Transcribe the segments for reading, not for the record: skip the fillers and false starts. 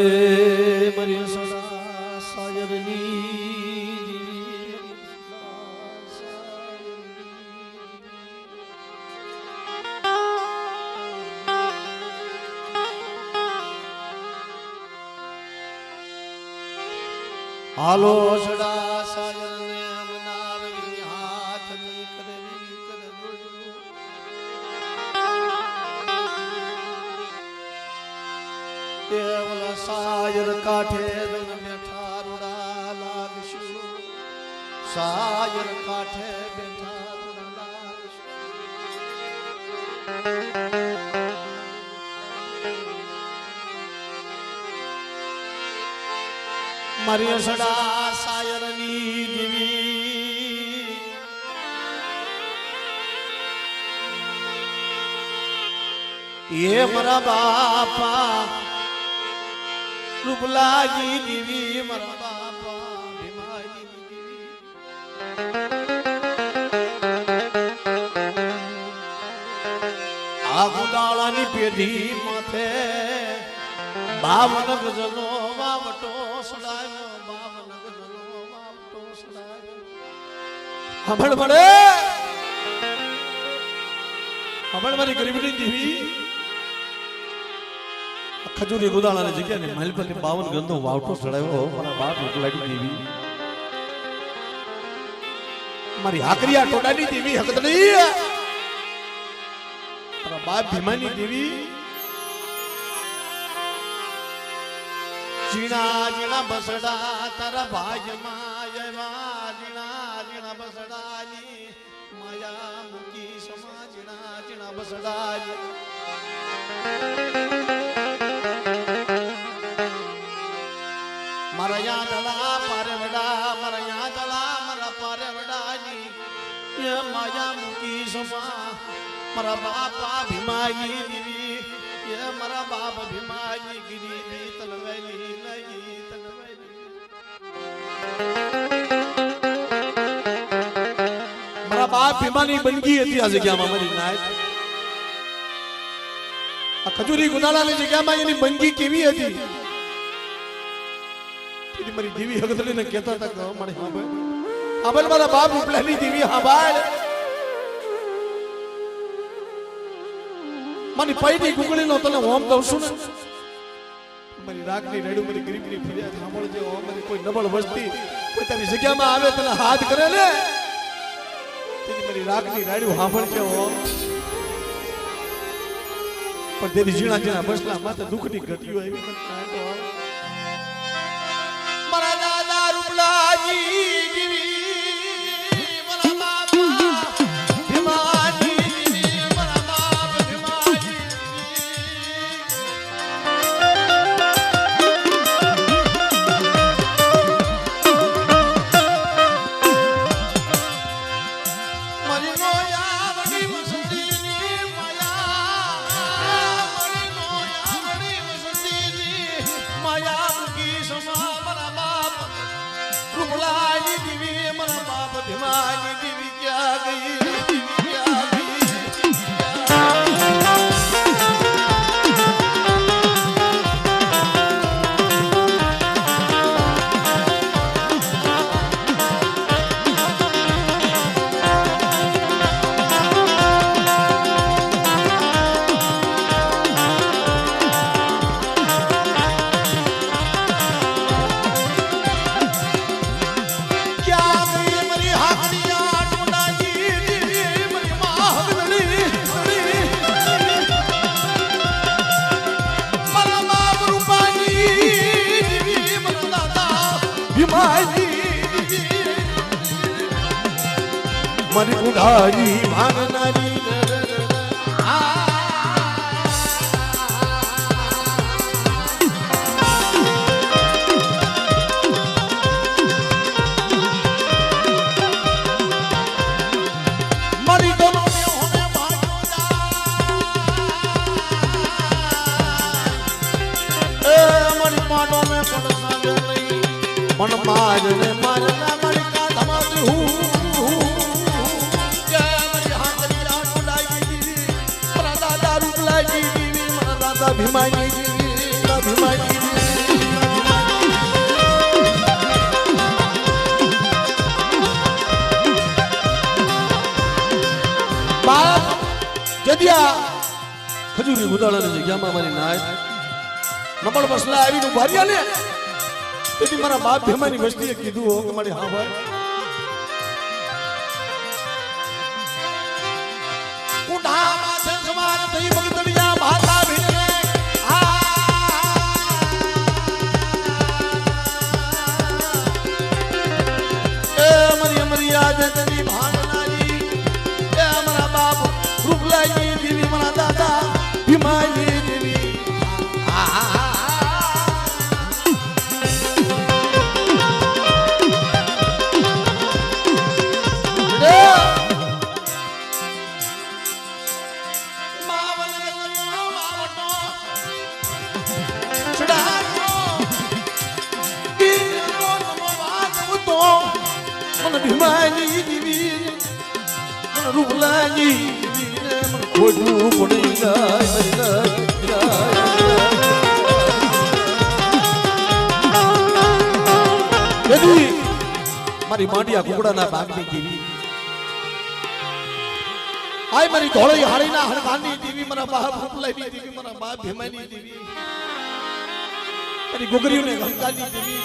મારી સદા સાયરની હાલો સડા સાયરને અમનાવી હાથની કરવી કરવું દેવલા સાયર કાઠે બેઠા રૂડા લાગશું સાયર કાઠે બેઠા રૂડા લાગશું મારી સડા સાયરની દેવી એ મારા બાપા રૂપલાજી દેવી મારા બાપા ભીમાજી દેવી આ ગુદાળાની પેઢી માથે 52 ગજનો વાવટો સડાયો 52 ગજનો વાવટો સડાયો હમણ મારી ગરીબની દેવી ખજૂરી ગુદાળાની જગ્યાએ મહેલ પર 52 ગજનો વાવટો સડાયો મારા બાપ એકલાડી દેવી મારી હાકરિયા ટોડાની દેવી હકદડી મારા બાપ ભીમાની દેવી જીણા જીણા બસડા તારા ભાજમાં જયવા જીણા જીણા બસડાની માયા મુકી સમા જીણા જીણા બસડાની મારા યા દલા પારેવડા મારા યા દલા મારા પારેવડાની એ માયા મુકી સમા મારા બાપા ભીમાજી દેવી ये मरा बाप भीमाजी गिरी भी तलवैली लगी तलवैली मरा बाप भीमानी बनगी હતી આ જગ્યામાં મારી નાયક આ ખજૂરી ગુદાળાની જગ્યામાં એની બંગી કેવી હતી એની મારી દેવી હગદલીને કહેતા હતા કે મને હાબલ મારા બાપ ઉપલાની દેવી હાબાળ મારી પૈડી ગુગળીનો તને હોમ દઉં છું ને મારી રાખની રેડું મારી ગરીબની ફરિયાદ સાંભળજે હોમ મારી કોઈ નબળ વસ્તી કોઈ તારી જગ્યામાં આવે તને હાથ કરે ને તેની મારી રાખની રેડું સાંભળજે હોમ પણ તેની ઝીણા ઝીણા બસલા માથે દુઃખની ઘટીઓ આવી તો મારા દાદા રૂપલાજી દેવી भीमाजी देवी क्या गई मन उधारी भागनारी मरी दोनों होने मरी मानो में पड़ना नहीं मन मारने मारना मरी का धमाल हूँ भीमाजी देवी भीमाजी देवी ખજૂરી ગુદાળાની જગ્યામાં મારી નાય નબળ મસલા આવીને ભાર્યા ને તેથી મારા બાપ ભેમાની વસ્તીએ કીધું હો કે મારી હા ભાઈ ઉઠા માથે સવાર થઈ ભગતડિયા ભાતા ભીને એ મરી મર્યાદ તેની ભાવનાજી એ અમારા બાપ રૂપલાજી દેવી મારા દાદા ભીમાજી દેવી ભીમાજી દેવી રૂપલાજી ખોટું પડી જાય મારી માંડિયા કુકડાના બાગની દેવી આય મારી ધોળી હાડીના હણકાની દેવી મારા બાપ રૂપલાની દેવી મારા બાપ ભીમાની દેવી મારી ગોગરીઓને હણકાની દેવી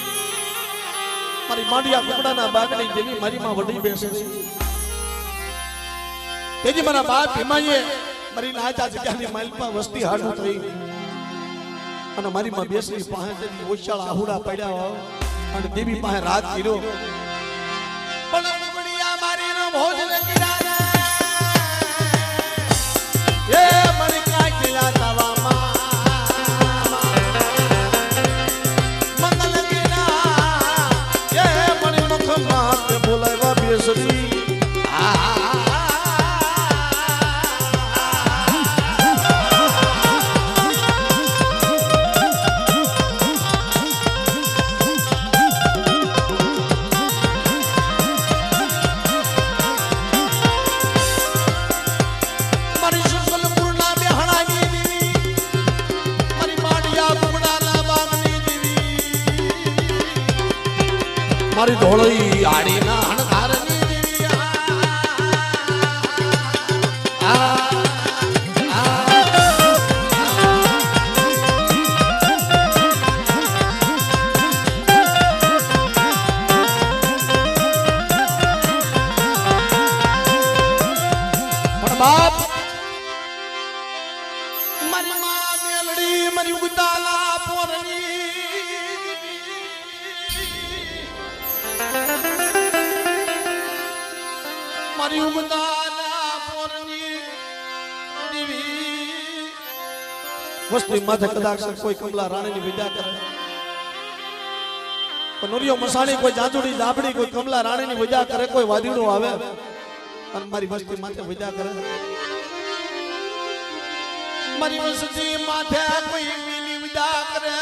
મારી માંડિયા કુકડાના બાગની દેવી મારી માં વડી બેસે છે તેજી મારા બાપ ભીમાએ મારી નાચા જગ્યાની માલપા વસ્તી હાડું થઈ અને મારી માં બેસી પાસે ઓછાળ આહુડા પડ્યા અને દેવી પાસે રાત કર્યો પણ મુગડિયા મારીનો ભોજન કિરાને એ મરી કાઢ્યા તવામાં મંગલ કિના એ મરી મુખમાં બોલાવા બેસરી મારી ધોળી આડીના હણકારની દેવી પણ બાપ મારી માં મેલડી મારી ઉગતાલા પોરની મારી ઉગતાના પોરની દેવી વસ્તી માથે કદાચ કોઈ કમલા રાણીની વિદ્યા કરે નોરિયો મસાણી કોઈ જાંજુડી જાબડી કોઈ કમલા રાણીની વિદ્યા કરે કોઈ વાદીડો આવે અને મારી વસ્તી માથે વિદ્યા કરે મારી વસ્તી માથે કોઈ મીલી વિદ્યા કરે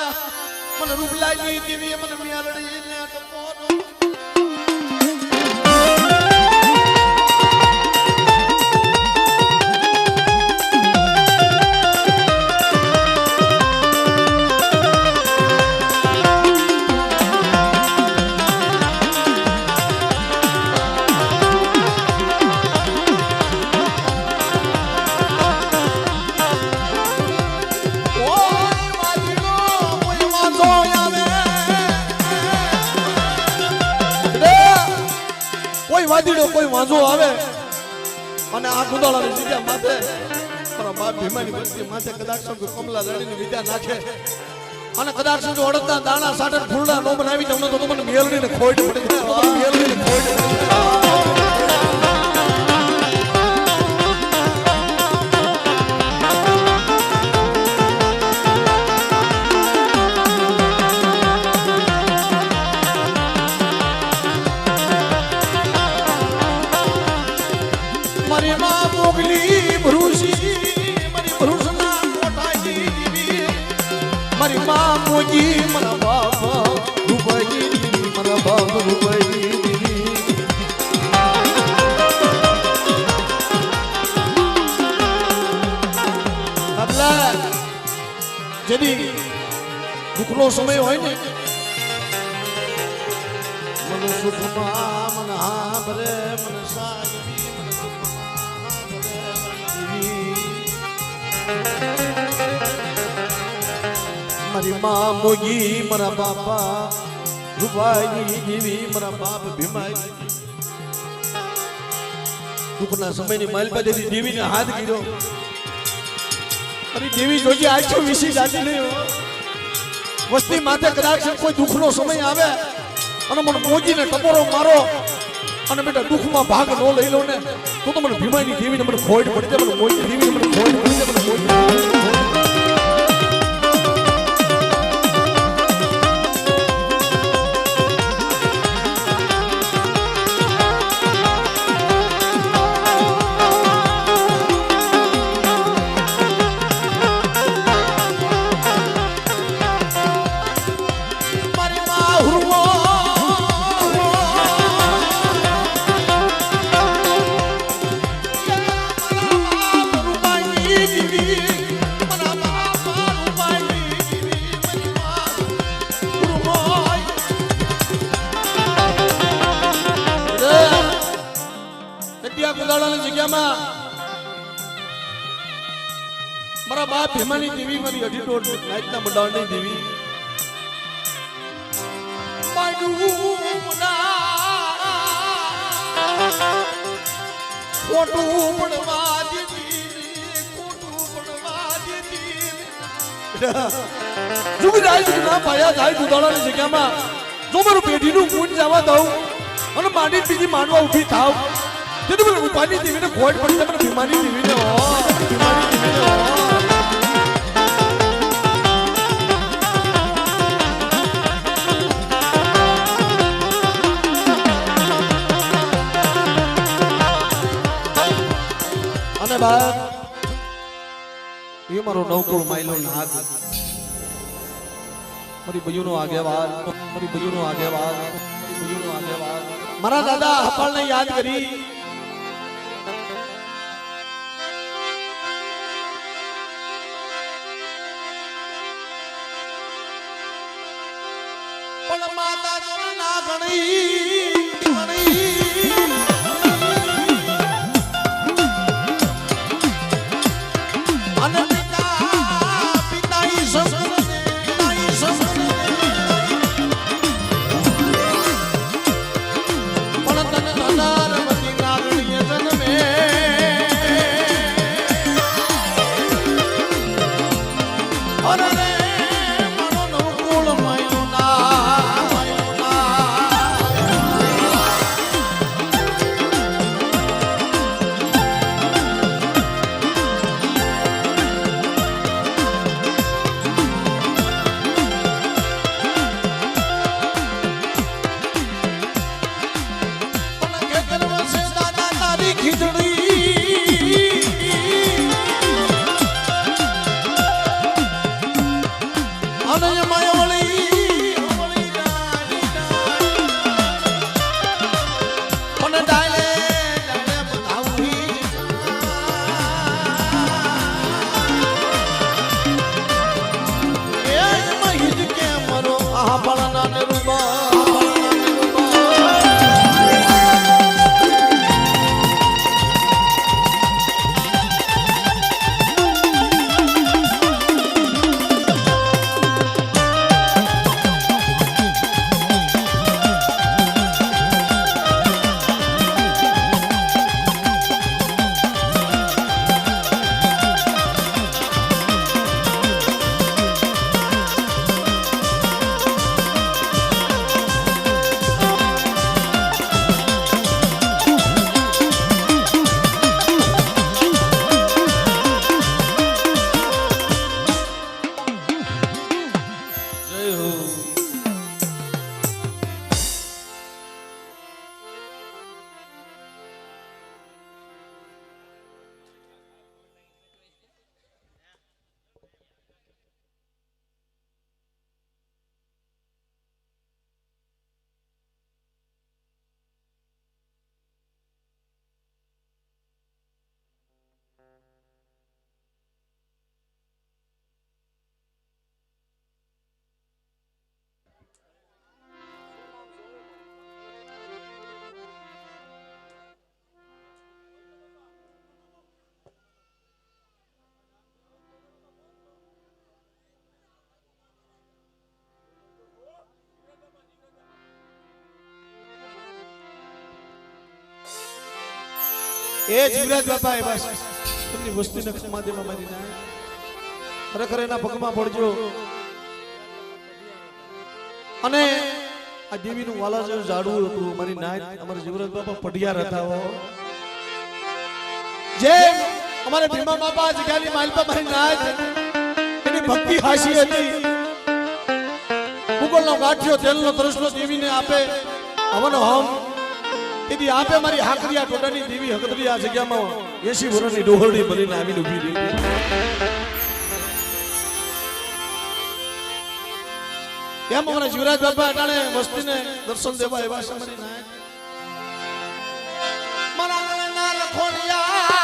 મને રૂપલાજી દેવી મને મિયાલડી ને તો પોરો વાદીડો કોઈ વાંધો આવે અને આ ગુદાળાની જગ્યા માથે મારા બાપ ભીમાની વસ્તી માથે કદાચ કોઈ કમલા રાણીની વિદ્યા નાખે અને કદાચ જો અડદના દાણા સાટર ફૂલડા નો બનાવી તમને તો મને મેલડીને ખોટ પડી જાય મેલડીને ખોટ મારી માં મોગલી ભરૂસી મારી ભરૂસના કોઠાજી દેવી મારી માં મોજી મારા બાપ રૂપાજી દેવી મારા બાપ રૂપાજી દેવી આપલા જેદી દુઃખનો સમય હોય ને મને સુખમાં મન હા ભરે મન સાજી મન સુખમાં ભરે મન દેવી મારી માં મોગી મારા બાપા રૂપાઈ દેવી મારા બાપ ભીમાઈ દુઃખના સમયની માલપાદેવી દેવીને હાથ કર્યો અરે દેવી જોજી આછો વિસી જાતી નહીં વસ્તી માથે કદાચ કોઈ દુઃખનો સમય આવે અને મને મોજીને ટપોરો મારો અને બેટા દુઃખમાં ભાગ ન લઈ લો ને તો મને ભીમાની દેવીને મને ખોટ પડી જાય મને મોજી દેવીને મને ખોટ પડી જાય મને મોજી મારા બાપ ભીમાની દેવી મારી અઢી દોઢ નાઈટના મંડાણની દેવી ખોટું પડવા દેતી જુગ જાય જુગ ના પાયા જાય દુધાળાની જગ્યામાં જો મારું પેઢીનું પૂન જવા દઉં અને માંડી બીજી માંડવા ઊભી થાવ તેથી મને રૂપાની દેવીને ખોટ પડી મને ભીમાની દેવીને ભીમાની દેવીને અને બાપ એ મારો નવકુળ માયલો નાગ મારી બયુનો આગેવાન મારી બયુનો આગેવાન મારી બયુનો આગેવાન મારા દાદા હપાળને યાદ કરી પણ માતા ના ગણી એ જીવરાજ બાપા એ બસ એમની વસ્તીને ક્ષમા દેવા મારી ના ખરેખર એના પગમાં પડજો અને આ દેવીનું વાલા જેવું ઝાડવું હતું મારી નાય અમારા જીવરાજ બાપા પઢિયાર હતા હો જે અમારે ભીમા બાપા જગ્યાની માલપા મારી નાય એની ભક્તિ હાસી હતી મુગલનો ગાંઠિયો તેલનો તરસનો દેવીને આપે હવન હોમ એદી આપે મારી હાકરિયા ટોટાની દેવી હકદરી આ જગ્યામાં 80 વર્ષની ડોહરડી બનીને આવીને ઊભી રહી એમ અમારા જીવરાજ બાપા અટાણે વસ્તીને દર્શન દેવા એવા છે મારી નાય મારા ગળના લખોડિયા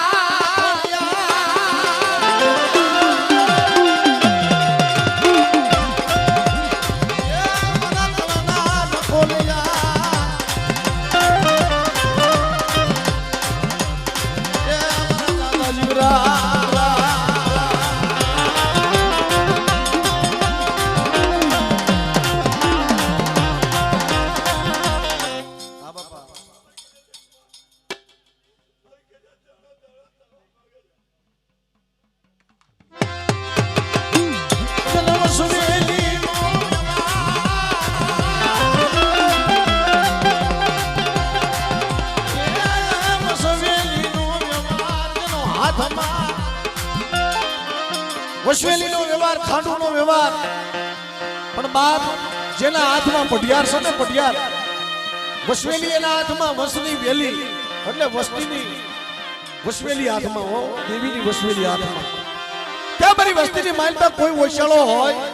વસવેલીનો વ્યવહાર ખાંડુનો વ્યવહાર પણ બાપ જેના હાથમાં પઢિયાર છે ને પઢિયાર વસવેલી એના હાથમાં વસની વેલી એટલે વસ્તીની વસવેલી હાથમાં હો દેવીની વસવેલી હાથમાં ત્યાં મારી વસ્તીની માલમાં કોઈ ઓછાળો હોય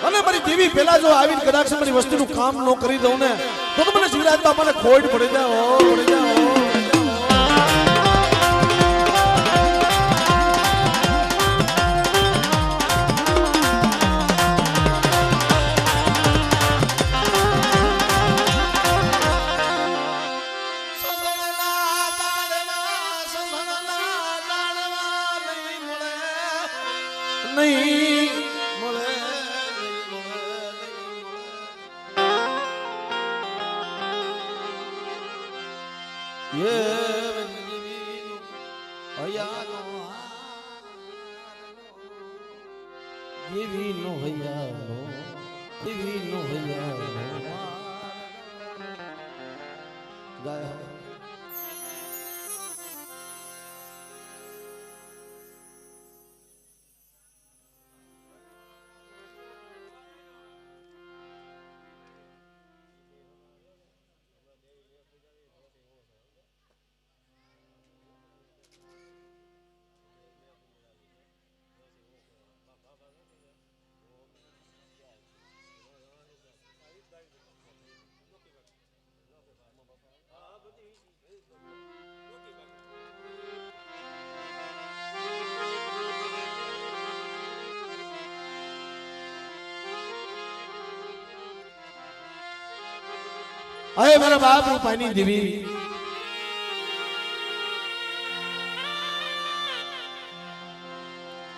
અને મારી દેવી પેલા જો આવીને કદાચ મારી વસ્તીનું કામ ન કરી દઉં ને તો મને જીવરાજ બાપાને ખોટ પડી જાય પડી જાય अरे मेरा बाप रूपानी देवी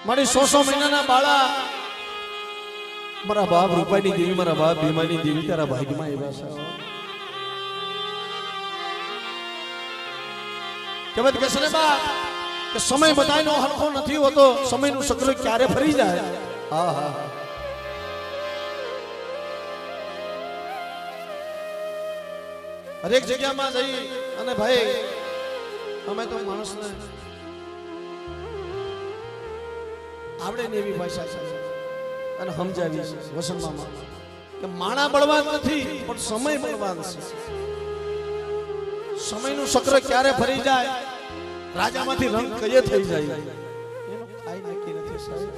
मारी 100 महीना ना बाळा मारा बाप रूपानी देवी मारा बाप भीमानी देवी तारा भाग्य में एवा छे के बत कैसे बा के समय बतायनो हरखो નથી હોતો સમયનું ચક્ર ક્યારે ફરી જાય હા હા हरेक जगह में जई अने भाई हमें तो मानस ने आवड़े ने एवी भाषा छे अने समजावी छे वसन मामा के माणा बळवान नथी पण समय बळवान छे समयનું ચક્ર ક્યારે ફરી જાય રાજામાંથી રંગ કયે થઈ જાય એનો કાઈ નક્કી નથી સાહેબ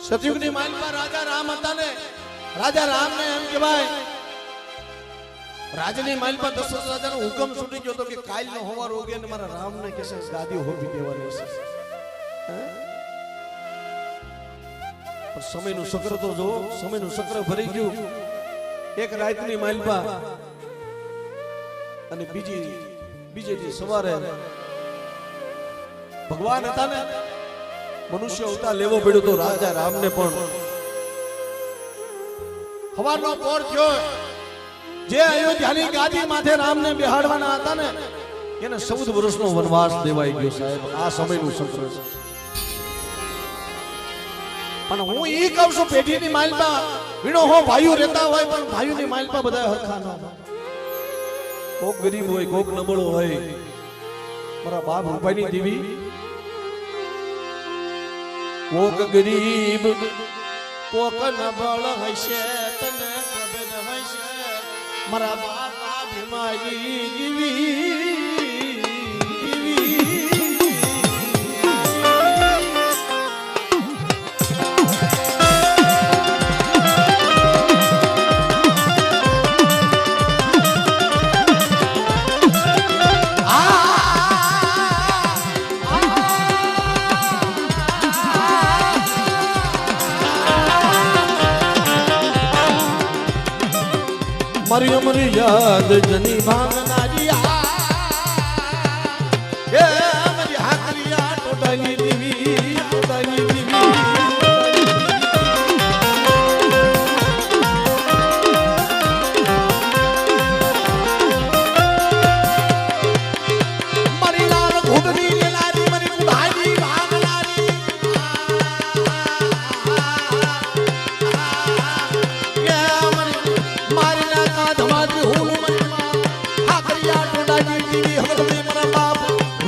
સતયુગની માલમાં રાજા રામ હતા ને राजा राम ने एम कहेवाय राजनी माइल पर दशरथ राजा नो हुकम छूटी गयो तो कि काल नो होवार होगे ने मारा राम ने कैसे गादी होबी देवानी छे पर समय नु चक्र तो जो समय नु चक्र भरी गयो एक रातनी माइल पर અને બીજે દી સવારે ભગવાન હતા ને મનુષ્ય અવતાર લેવો પડ્યો તો રાજા રામ ને પણ હવાનો પોર થયો જે અયોધ્યાની ગાદી માથે રામને બેહાડવાના હતા ને એને 14 વર્ષનો વનવાસ દેવાઈ ગયો સાહેબ. આ સમયનું સત્ર છે. પણ હું ઈ કહું છું પેઢીની માલમાં વીણો હો ભાઈઓ રહેતા હોય પણ ભાઈઓની માલમાં બધા હરખા ન હોય. કોક ગરીબ હોય કોક નબળો હોય. મારા બાપ રૂપાની દેવી કોક ગરીબ કોક નબળ હશે તને ખબર હશે મારા બાપા ભીમાજી જીવી મારી અમરી યાદ જની ભાંગનારી એ મારી હાકરિયા ટોટાની દેવી ટોટાની દેવી મારી લાલ ઘૂંટની લેલારી મારી કુડાની ભાંગનારી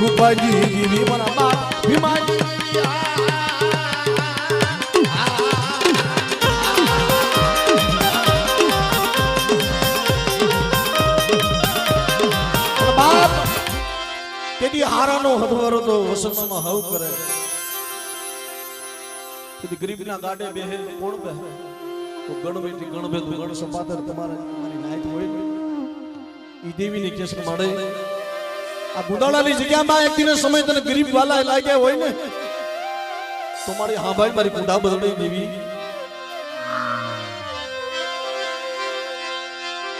રૂપાજી જીવી મારા બાપ ભીમાજી બાપ તેથી હારાનો હથવારો તો વસંતમાં હવ કરે તેથી ગરીબના ગાડે બેહે કોણ બેહે તો ગણવેટી ગણભે તું ગણ સપાતર તમારે મારી નાયક હોય ઈ દેવીની કેસ મળે. આ ગુદાળાની જગ્યામાં એક દિને સમય તને ગરીબ વાલા લાગ્યા હોય ને તો મારી હા ભાઈ મારી ગુડા બદલાઈ દેવી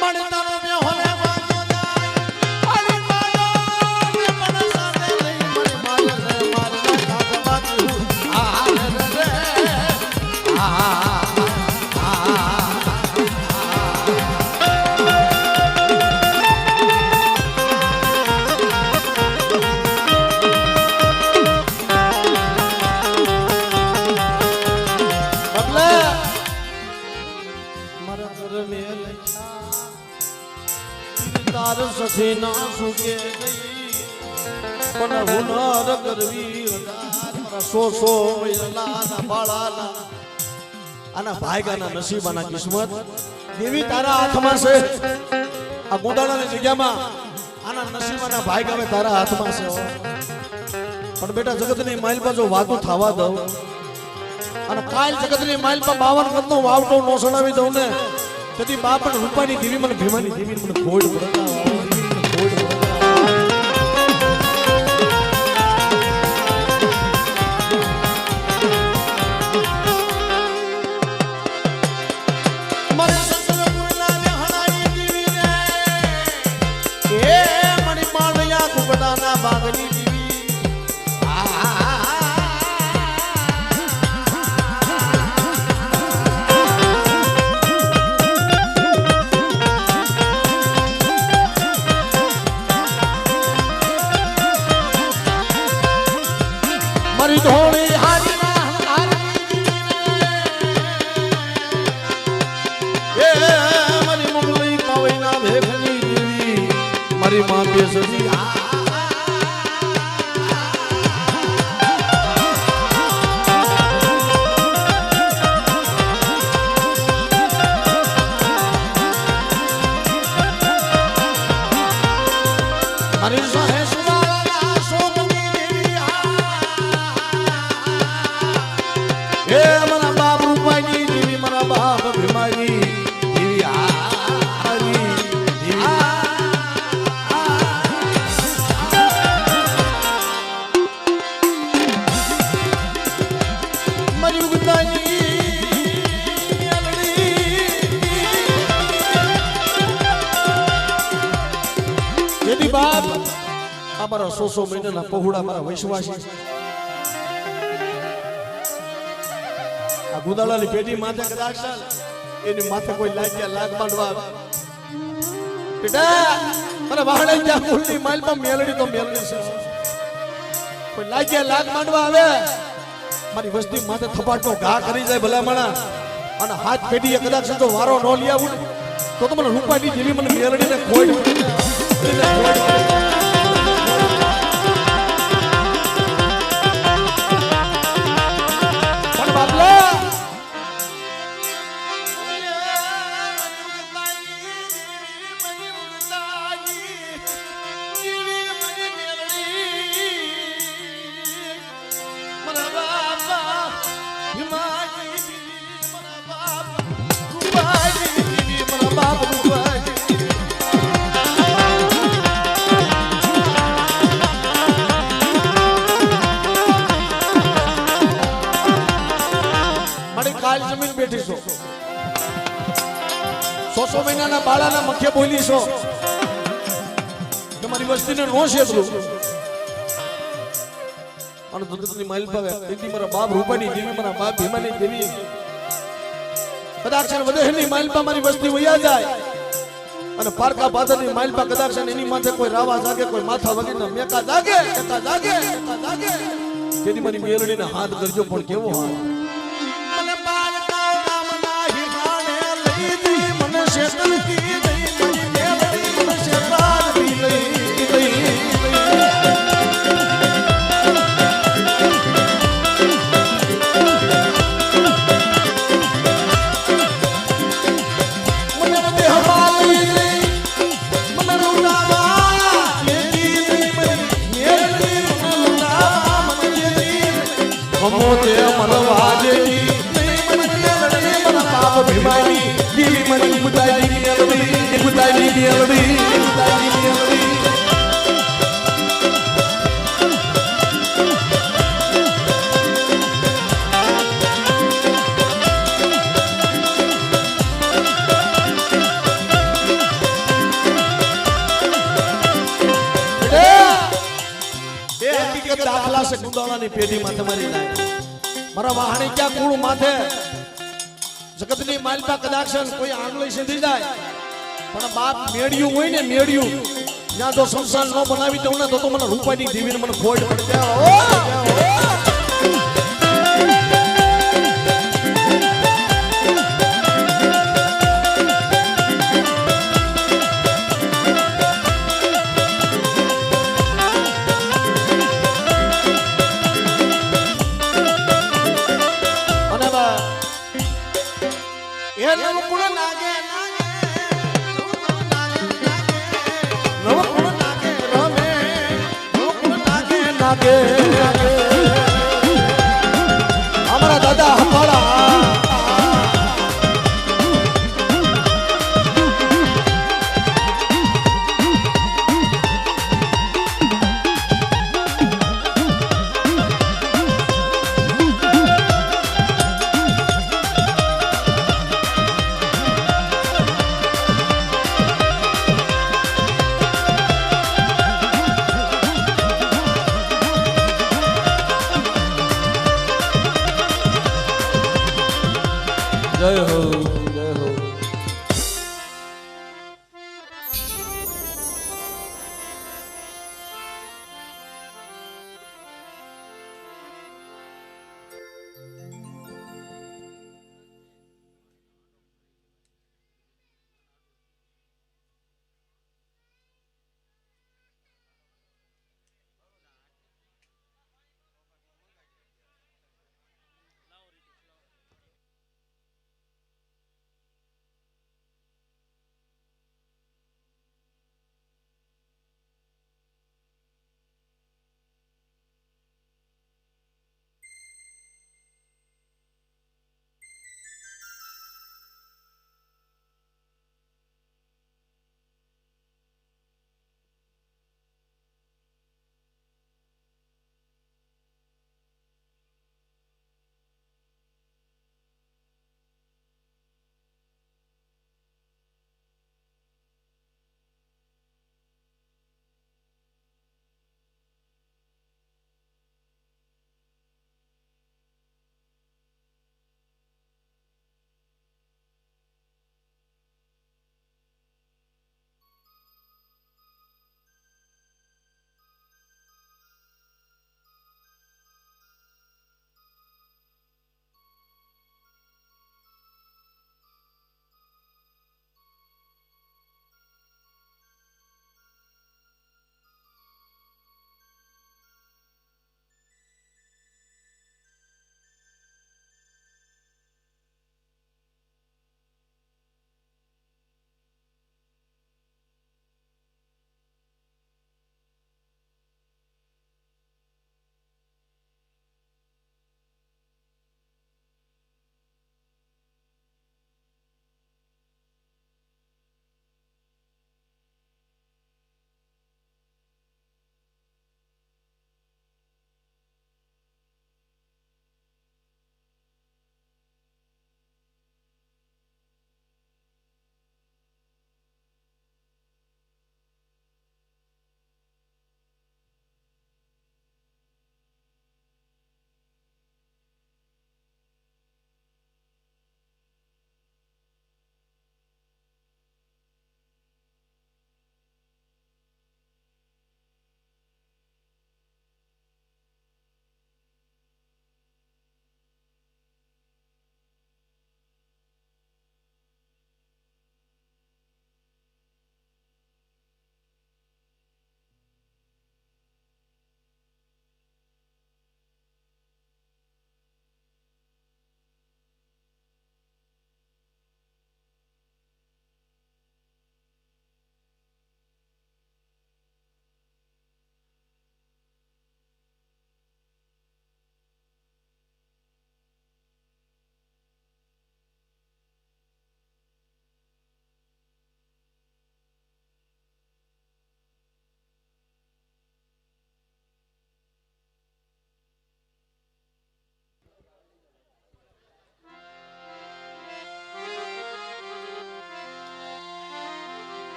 મણતાનો મે હોલે વાજો જાય અલી મારો ને મન સાથે લઈ મન મારે મારા કાકા બાજુ આ રે આ સખી ના સુકે પણ હુનર કરવી સો બાળાના આના ભાઈગાના નસીબાના કિસ્મત દેવી તારા હાથમાં છે. આ ગોદાણાની જગ્યામાં આના નસીબાના ભાઈગાવે તારા હાથમાં છે. પણ બેટા જગતની માઇલ પર જો વાતો થવા દઉં અને કાલ જગતની માઇલ પર 52 કદનો વાવટો નો સડાવી દઉં ને તેથી બાપ પણ રૂપાની દેવી મને ભીમાની દેવી મને ખોડ પડતા બાગની મારી ધોળી હારી એ મારી મુગલી કાવઈના ભેખની દેવી મારી માં બેસજી મારી સાહે સુવાળા સોમની દેવી એ મારા બાપ રૂપાજી દેવી મારા બાપ ભીમાજી દેવી હારી દેવી મારી ગુદાજી જેથી બાપ અમારા 100 મહિનાના પહોળા મારા વૈશ્વાસી આ ગુદાળાની પેઢી માથે કદાચ એની માથે કોઈ લાગ્યા લાગ માંડવા બેટા અરે વાહણે ત્યાં કુલની માલમાં મેલડી તો મેલડી છે કોઈ લાગ્યા લાગ માંડવા આવે મારી વસ્તી માથે થપાટનો ઘા કરી જાય ભલા માણા અને હાથ પેઢીએ કદાચ જો વારો ન લઈ આવું તો મને રૂપાની જેવી મને મેલડીને ખોડ પણ બાપલા જમીન બેઠી છો 100 મહિનાના બાળાના મખ્ય બોલી છો તમારી વસ્તીને નો છેતરું અને દુધની માઇલ પાવે તેથી મારા બાપ રૂપાની દેવી મારા બાપ ભીમાની દેવી કદાચ વધેની માઇલ પા મારી વસ્તી વયા જાય અને પારકા પાદરની માઇલ પા કદાચ એની માથે કોઈ રાવા જાગે કોઈ માથા વગેરે મેકા જાગે તેથી મારી મેલડીને હાથ કરજો પણ કેવો હાથ દાખલા છે કુંડાળાની પેઢીમાં તમારી લાય મારા વાહણી ક્યાં કુળ માથે જગતની માલપા કદાચ કોઈ આંગળી સીધી જાય પણ બાપ મેળ્યું હોય ને મેળ્યું જ્યાં જો સંસાર ન બનાવી દઉં ને તો મને રૂપાની દેવીને મને ખોડ પડે हमारा दादा हमारा जय हो जय हो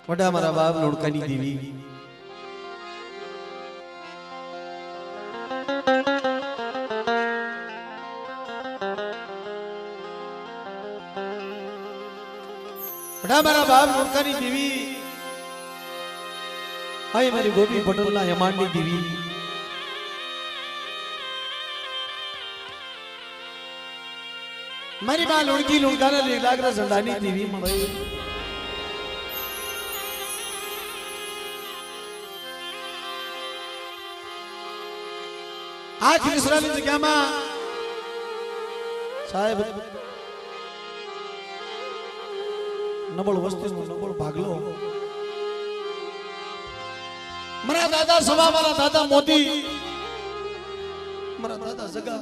વડા મારા બાપ લુણકાની દેવી વડા મારા બાપ લુણકાની દેવી હાય મારી ગોપી પટોલના યમાનની દેવી મારી બા લુણકી લુણકાના લીલાગ્ર ઝંડાની દેવી મળે આ ખીસરાની જગ્યામાં સાહેબ નબળ વસ્તીનો નબળ ભાગલો મારા દાદા સવા મારા દાદા મોતી મારા દાદા જગા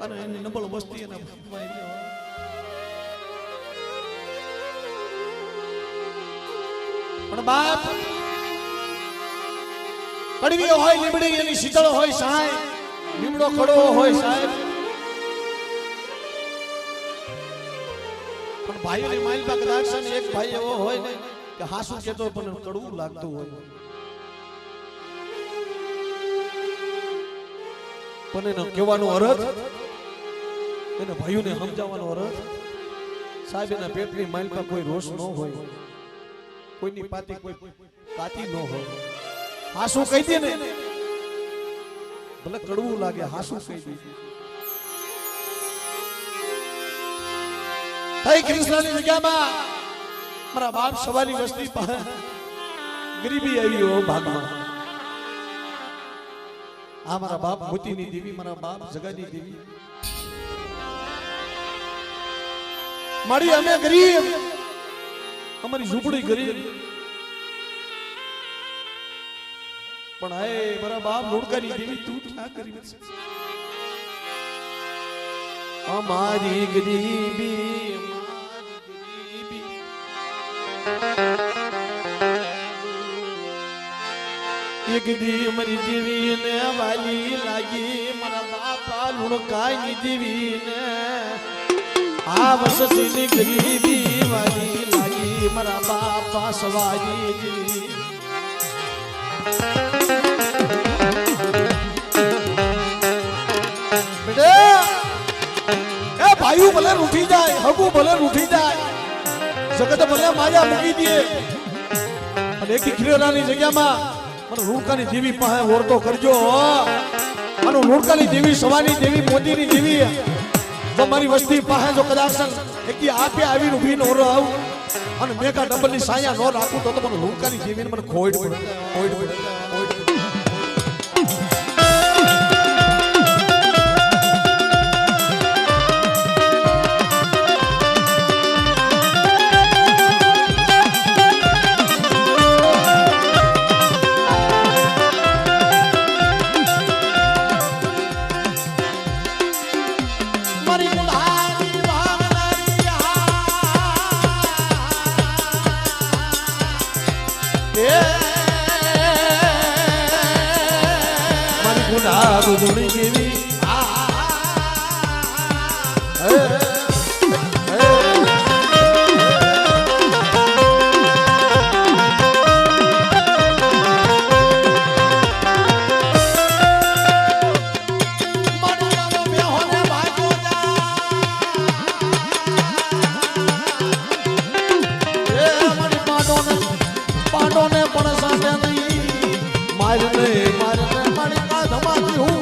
અને એની નબળ વસ્તી એના પણ બાપ કડવી હોય લીમડી એની શીતળ હોય સહાય લીમડો કડવો હોય સાહેબ પણ ભાઈઓની માલપા કદાચ છે એક ભાઈ એવો હોય ને કે હાસુ કેતો પણ કડવું લાગતું હોય પણ એનો કહેવાનો અર્થ એને ભાઈઓને સમજાવવાનો અર્થ સાહેબ એના પેટની માલપા કોઈ રોષ ન હોય કોઈની પાતી કોઈ કાતી ન હોય હાસુ કહી દે ને ભલે કડવું લાગે હાસુ કહી દે ભાઈ કૃષ્ણની જગ્યામાં મારા બાપ સવારી વસ્તી પાસે ગરીબી આવી હો ભાગમાં આ મારા બાપ મોતીની દેવી મારા બાપ જગાની દેવી મારી અમે ગરીબ અમારી ઝૂંપડી ગરીબ પણ હે મારા બાપ લુણકાની દેવી તું ક્યાં કરી અમારી ગરીબી એક દી મારી દેવી ને વાલી લાગી મારા બાપા લુણકાની દેવી ને આ વસતીની ગરીબી વાલી લાગી મારા બાપા સવારી દેવી ભાઈઓ ભલે રૂઠી જાય હગુ ભલે રૂઠી જાય જગત ભલે માયા મૂકી દે અને એક ખીરેરાની જગ્યામાં મને લુણકાની દેવી પાસે ઓરતો કરજો અને લુણકાની દેવી સવાની દેવી મોતીની દેવી જો મારી વસ્તી પાસે જો કદાચ એક આપે આવીને ઊભી ન રહું અને મેઘા ડબલની સાયા ન રાખું તો મને લુણકાની દેવીને મને ખોઈડ પડે ગુણી કેવી પાંડોને પણ સાથે નહીં મારને મારી કા ધમાતી હું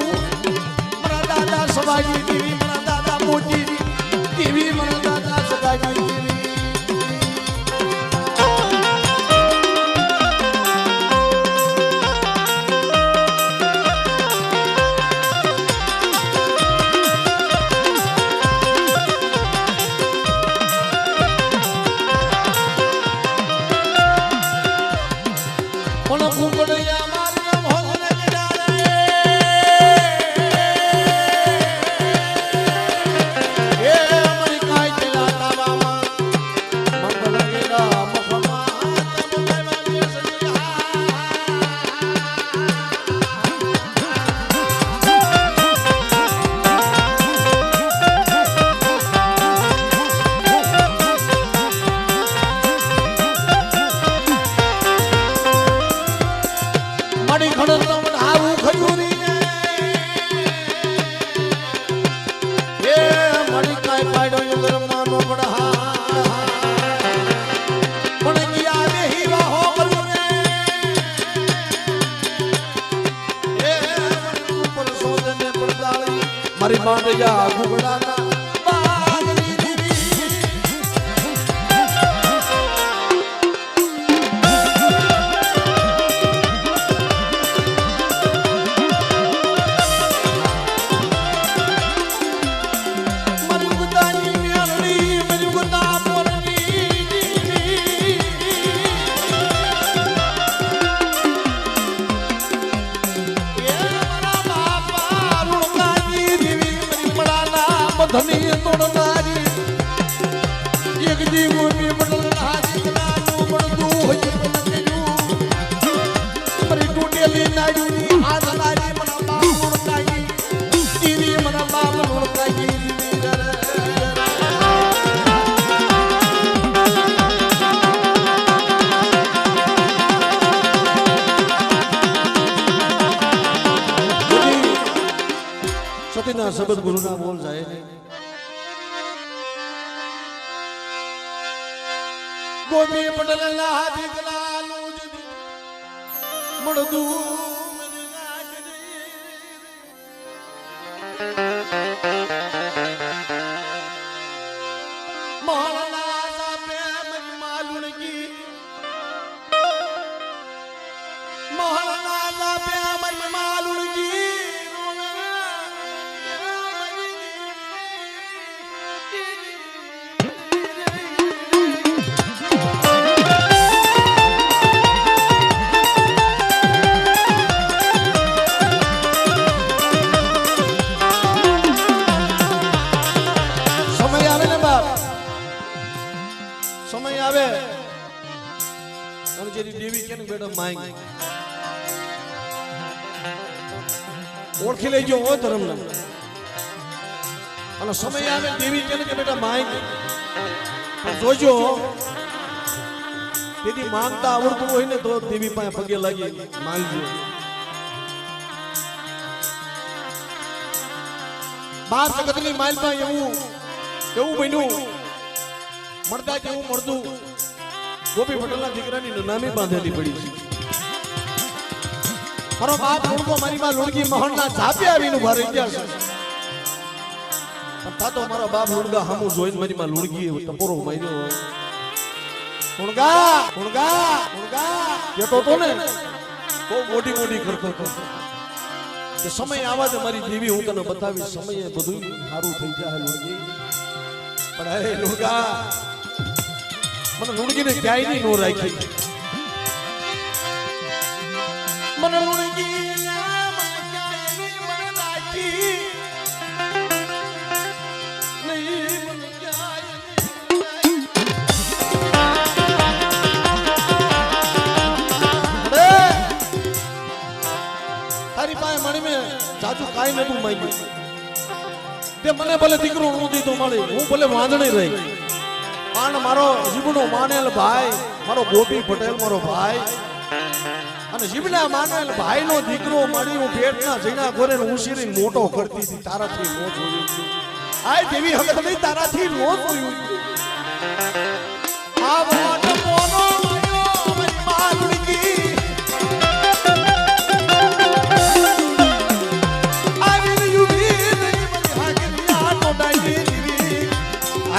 મારી માંડ્યા ઘુગડાના બાગની દેવી મારી ગુદાની મેરડી મારી ગુદા મોરની દેવી ધની તોડનારી એક જીવો ની બદલનારી નાનું મળતું હોય મારી તૂટેલી નાડી હાથનારી મના બાપ ઉડકાઈ દીવી મના બાપ ઉડકાઈ સતીના શબ્દ ગુરુના બોલ જાય ને ગોપી પટેલ ના દીકરા નું જ મળદું મહાના સાપે માલુણગી મહાના સાપે માલુણગી સમય આવે અને જેની દેવી કે બેટા માંગ ઓળખી લેજો ઓ ધર્મ અને સમય આવે દેવી કે બેટા માંગ જોજો તેથી માંગતા આવડતું હોય ને તો દેવી પાસે પગે લાગી માંગજો બાર જગતની માલમાં એવું બન્યું મળતા જેવું મળતું ગોપી પટેલના દીકરાની નામી બાંધેલી પડી છે મારો બાપ લુણકો મારી માં લુણકી મહણના ઝાપે આવીને ઉભા રહી ગયા છે પણ તા તો મારા બાપ લુણગા હામું જોઈને મારી માં લુણકી ટપોરો માર્યો હોય લુણગા લુણગા લુણગા કેતો તો ને બહુ મોટી કરતો હતો કે સમય આવા દે મારી દેવી હું તને બતાવીશ સમયે બધું સારું થઈ જાય લુણગી પણ હે લુણગા મને લુણગીને ક્યાંય નહીં નો રાખી મને લુણગી તારી પાસે મણી મેં જાજુ કાઈ નતું માંગ્યું તે મને ભલે દીકરો નો દીધો મળે હું ભલે વાંધણી રહી પણ મારો જીવનો માનેલ ભાઈ મારો ગોપી પટેલ મારો ભાઈ અને જીવના માનેલ ભાઈ નો દીકરો મળી હું પેટના જીણા ગોરે ઉશીરી મોટો કરતી હતી તારાથી નો જોયું આ દેવી હકત નહીં તારાથી નો જોયું આ વાટ મોનો માયો મારી માલડી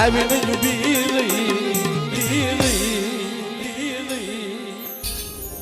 I will you be